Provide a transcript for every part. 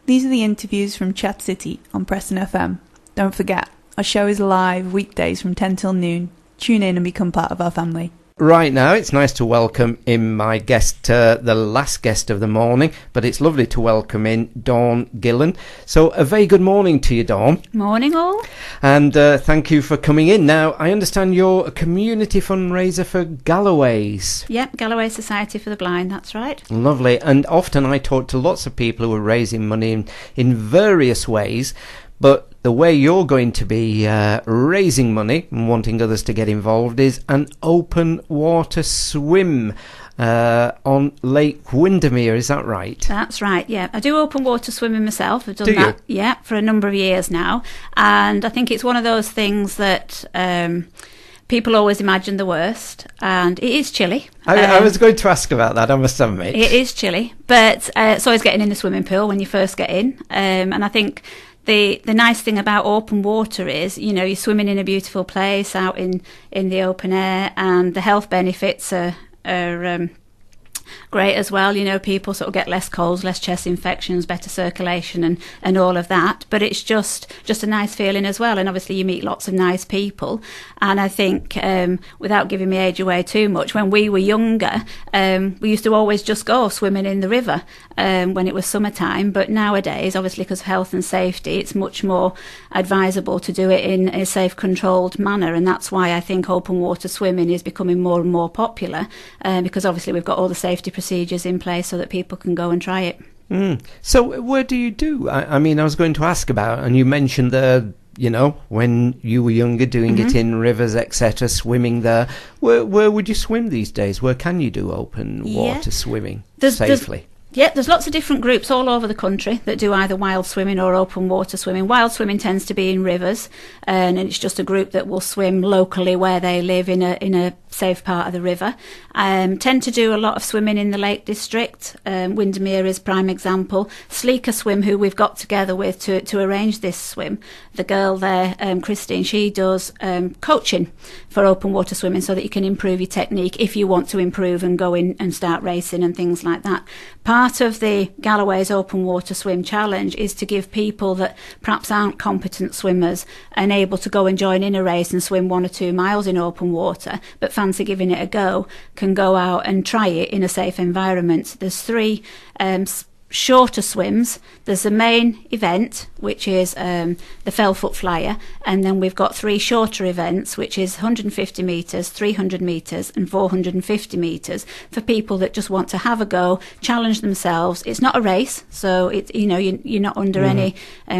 These are the interviews from Chat City on Preston FM. Don't forget, our show is live weekdays from 10 till noon. Tune in and become part of our family. Right now, it's nice to welcome in my guest, the last guest of the morning, but it's lovely to welcome in Dawn Gilon. So a very good morning to you, Dawn. Morning all. And thank you for coming in. Now, I understand you're a community fundraiser for Galloways. Yep, Galloways Society for the Blind, that's right. Lovely. And often I talk to lots of people who are raising money in various ways, but the way you're going to be raising money and wanting others to get involved is an open water swim on Lake Windermere. Is that right? That's right, yeah. I do open water swimming myself. I've done that, yeah, for a number of years now. And I think it's one of those things that people always imagine the worst. And it is chilly. I was going to ask about that, I must admit. It is chilly. But it's always getting in the swimming pool when you first get in. And I think the nice thing about open water is, you know, you're swimming in a beautiful place out in the open air, and the health benefits are great as well. You know, people sort of get less colds, less chest infections, better circulation and all of that. But it's just a nice feeling as well. And obviously you meet lots of nice people. And I think, without giving my age away too much, when we were younger, we used to always just go swimming in the river when it was summertime. But nowadays, obviously because of health and safety, it's much more advisable to do it in a safe, controlled manner. And that's why I think open water swimming is becoming more and more popular, because obviously we've got all the safety procedures in place so that people can go and try it. So where do you do? I mean, I was going to ask about, and you mentioned you know, when you were younger, doing it in rivers, etc., swimming there. Where would you swim these days? Where can you do open water swimming safely? There's lots of different groups all over the country that do either wild swimming or open water swimming. Wild swimming tends to be in rivers, and it's just a group that will swim locally where they live in a safe part of the river. Tend to do a lot of swimming in the Lake District. Windermere is prime example. Sleeker Swim, who we've got together with to arrange this swim, the girl there, Christine, she does coaching for open water swimming so that you can improve your technique if you want to improve and go in and start racing and things like that. Part of the Galloways Open Water Swim Challenge is to give people that perhaps aren't competent swimmers and able to go and join in a race and swim 1 or 2 miles in open water, but fancy giving it a go, can go out and try it in a safe environment. There's 3 shorter swims. There's the main event, which is the Fellfoot Flyer, and then we've got 3 shorter events, which is 150 metres, 300 metres and 450 metres for people that just want to have a go, challenge themselves. It's not a race, so you're not under any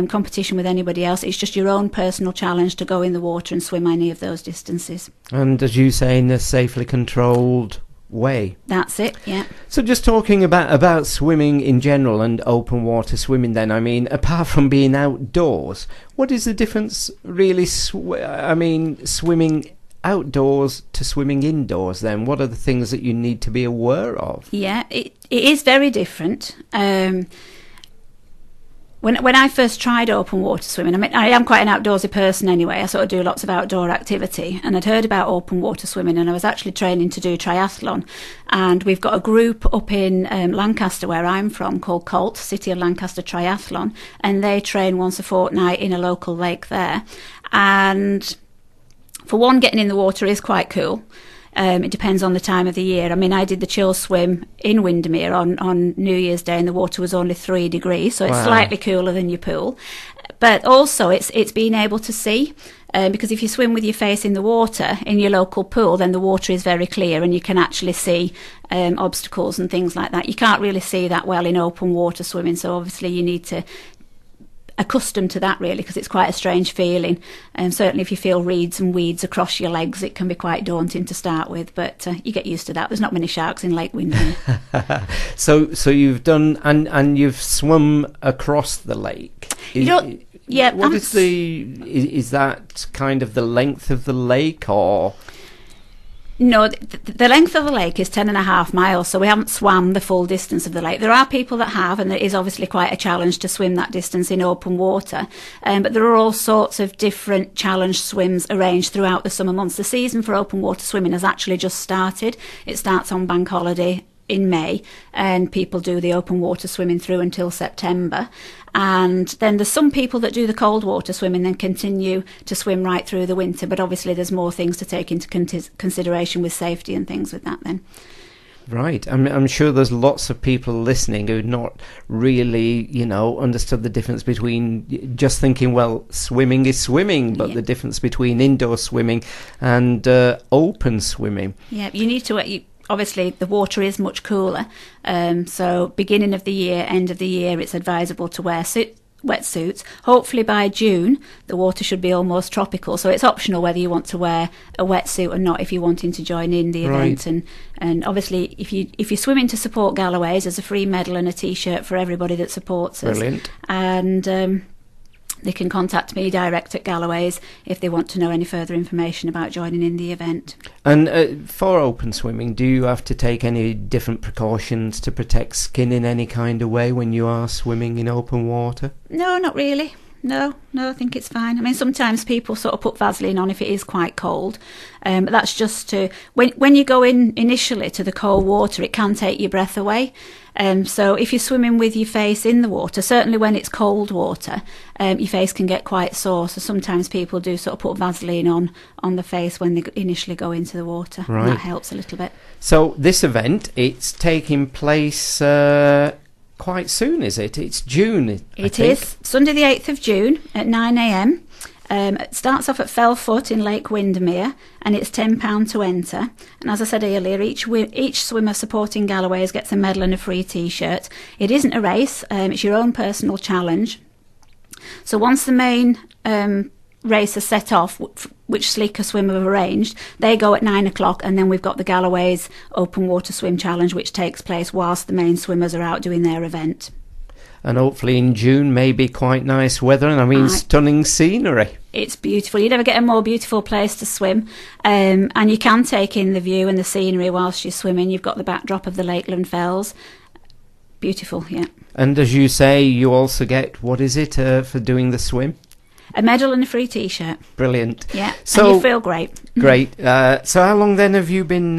competition with anybody else. It's just your own personal challenge to go in the water and swim any of those distances. And as you say, in a safely controlled way. That's it, yeah. So just talking about swimming in general and open water swimming then, I mean, apart from being outdoors, what is the difference really, swimming outdoors to swimming indoors then? What are the things that you need to be aware of? Yeah, it is very different. When I first tried open water swimming, I mean, I am quite an outdoorsy person anyway. I sort of do lots of outdoor activity, and I'd heard about open water swimming, and I was actually training to do triathlon. And we've got a group up in Lancaster, where I'm from, called COLT, City of Lancaster Triathlon, and they train once a fortnight in a local lake there. And for one, getting in the water is quite cool. It depends on the time of the year. I mean, I did the chill swim in Windermere on New Year's Day, and the water was only 3 degrees, so it's slightly cooler than your pool. But also, it's being able to see, because if you swim with your face in the water in your local pool, then the water is very clear and you can actually see obstacles and things like that. You can't really see that well in open water swimming, so obviously you need to accustomed to that really, because it's quite a strange feeling, and certainly if you feel reeds and weeds across your legs, it can be quite daunting to start with, but you get used to that. There's not many sharks in Lake Windermere. So you've done and you've swum across the lake. What is that kind of the length of the lake, or? No, the length of the lake is 10.5 miles, so we haven't swam the full distance of the lake. There are people that have, and it is obviously quite a challenge to swim that distance in open water. But there are all sorts of different challenge swims arranged throughout the summer months. The season for open water swimming has actually just started. It starts on Bank Holiday in May, and people do the open water swimming through until September. And then there's some people that do the cold water swimming and continue to swim right through the winter, but obviously there's more things to take into consideration with safety and things with that then. Right. I'm sure there's lots of people listening who've not really, understood the difference between just thinking, well, swimming is swimming, but the difference between indoor swimming and open swimming. Yeah, you need to... Obviously, the water is much cooler, so beginning of the year, end of the year, it's advisable to wear wetsuits. Hopefully by June, the water should be almost tropical, so it's optional whether you want to wear a wetsuit or not if you're wanting to join in the event. And obviously, if you're swimming to support Galloways, there's a free medal and a T-shirt for everybody that supports us. Brilliant. And they can contact me direct at Galloways if they want to know any further information about joining in the event. And for open swimming, do you have to take any different precautions to protect skin in any kind of way when you are swimming in open water? No, not really. No, I think it's fine. I mean, sometimes people sort of put Vaseline on if it is quite cold, but that's just to... When you go in initially to the cold water, it can take your breath away. So if you're swimming with your face in the water, certainly when it's cold water, your face can get quite sore. So sometimes people do sort of put Vaseline on the face when they initially go into the water. Right. And that helps a little bit. So this event, it's taking place... quite soon, is it? It's June, I think. Is Sunday the 8th of June at 9 a.m. It starts off at Fellfoot in Lake Windermere, and it's £10 to enter. And as I said earlier, each swimmer supporting Galloways gets a medal and a free T-shirt. It isn't a race, it's your own personal challenge. So once the main race is set off, which Sleek or Swim have arranged, they go at 9 o'clock, and then we've got the Galloways Open Water Swim Challenge, which takes place whilst the main swimmers are out doing their event. And hopefully in June, maybe quite nice weather, and stunning scenery. It's beautiful. You never get a more beautiful place to swim, and you can take in the view and the scenery whilst you're swimming. You've got the backdrop of the Lakeland Fells. Beautiful, yeah. And as you say, you also get, what is it, for doing the swim? A medal and a free T-shirt. Brilliant. Yeah, so, and you feel great. Great. So how long then have you been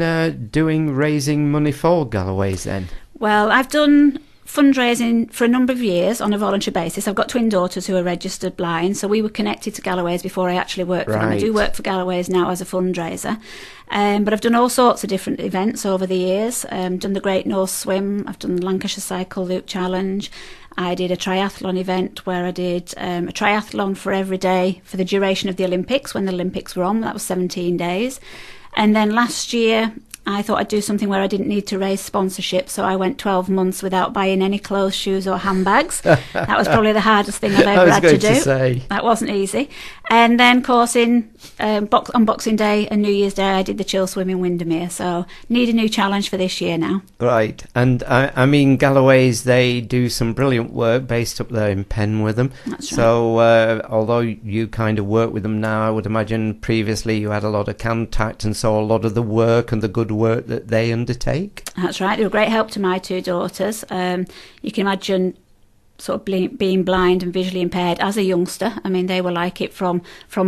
raising money for Galloways then? Well, I've done fundraising for a number of years on a voluntary basis. I've got twin daughters who are registered blind, so we were connected to Galloways before I actually worked for them. I do work for Galloways now as a fundraiser. But I've done all sorts of different events over the years. Done the Great North Swim, I've done the Lancashire Cycle Loop Challenge. I did a triathlon event where I did a triathlon for every day for the duration of the Olympics, when the Olympics were on. That was 17 days. And then last year, I thought I'd do something where I didn't need to raise sponsorship, so I went 12 months without buying any clothes, shoes or handbags. That was probably the hardest thing I've ever had to do. That wasn't easy. And then, of course, on Boxing Day and New Year's Day, I did the Chill Swim in Windermere, so need a new challenge for this year now. Right, and I mean, Galloways, they do some brilliant work based up there in Penwitham. That's right. So, although you kind of work with them now, I would imagine previously you had a lot of contact and saw a lot of the work and the good work that they undertake. That's right. They were a great help to my two daughters. You can imagine sort of being blind and visually impaired as a youngster. I mean, they were like it from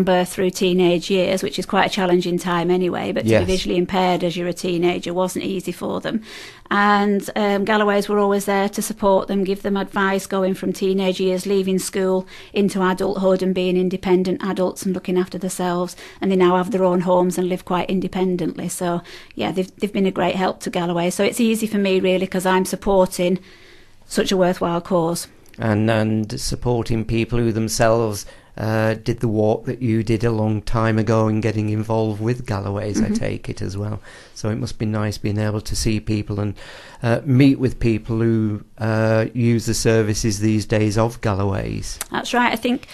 birth through teenage years, which is quite a challenging time anyway, but to be visually impaired as you're a teenager wasn't easy for them. And Galloways were always there to support them, give them advice going from teenage years, leaving school into adulthood and being independent adults and looking after themselves. And they now have their own homes and live quite independently. So, yeah, they've been a great help to Galloways. So it's easy for me, really, because I'm supporting such a worthwhile cause. And supporting people who themselves did the walk that you did a long time ago and getting involved with Galloways, I take it as well. So it must be nice being able to see people and meet with people who use the services these days of Galloways. That's right. I think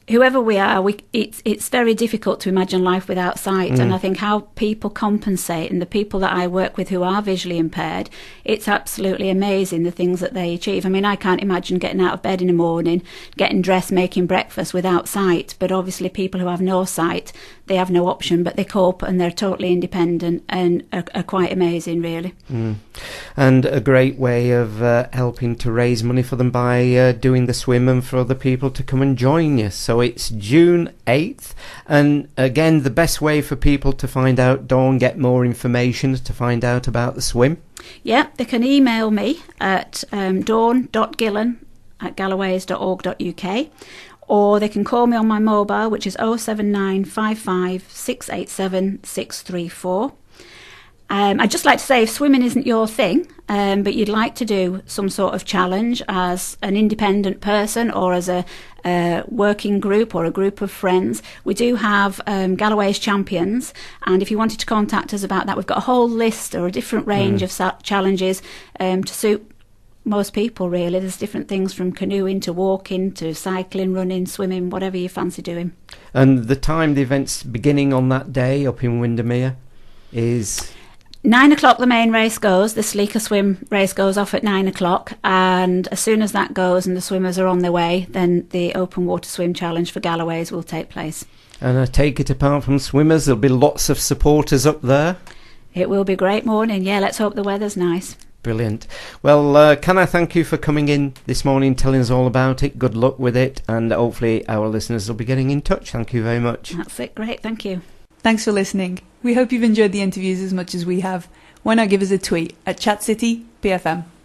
whoever we are, it's very difficult to imagine life without sight. And I think how people compensate, and the people that I work with who are visually impaired, it's absolutely amazing the things that they achieve. I mean, I can't imagine getting out of bed in the morning, getting dressed, making breakfast without sight. But obviously people who have no sight, they have no option, but they cope and they're totally independent and are quite amazing, really. And a great way of helping to raise money for them by doing the swim and for other people to come and join you. So So it's June 8th. And again, the best way for people to find out, Dawn, get more information to find out about the swim? Yeah, they can email me at dawn.gilon@galloways.org.uk, or they can call me on my mobile, which is 07955 687 634. I'd just like to say, if swimming isn't your thing, but you'd like to do some sort of challenge as an independent person or as a working group or a group of friends, we do have Galloways champions, and if you wanted to contact us about that, we've got a whole list or a different range of challenges to suit most people, really. There's different things from canoeing to walking to cycling, running, swimming, whatever you fancy doing. And the time the event's beginning on that day up in Windermere is... 9 o'clock the main race goes. The Sleeker Swim race goes off at 9 o'clock, and as soon as that goes and the swimmers are on their way, then the open water swim challenge for Galloways will take place. And I take it, apart from swimmers, there'll be lots of supporters up there? It will be a great morning. Yeah, let's hope the weather's nice. Brilliant. Well, can I thank you for coming in this morning, telling us all about it. Good luck with it, and hopefully our listeners will be getting in touch. Thank you very much. That's it. Great. Thank you. Thanks for listening. We hope you've enjoyed the interviews as much as we have. Why not give us a tweet at Chat City PFM?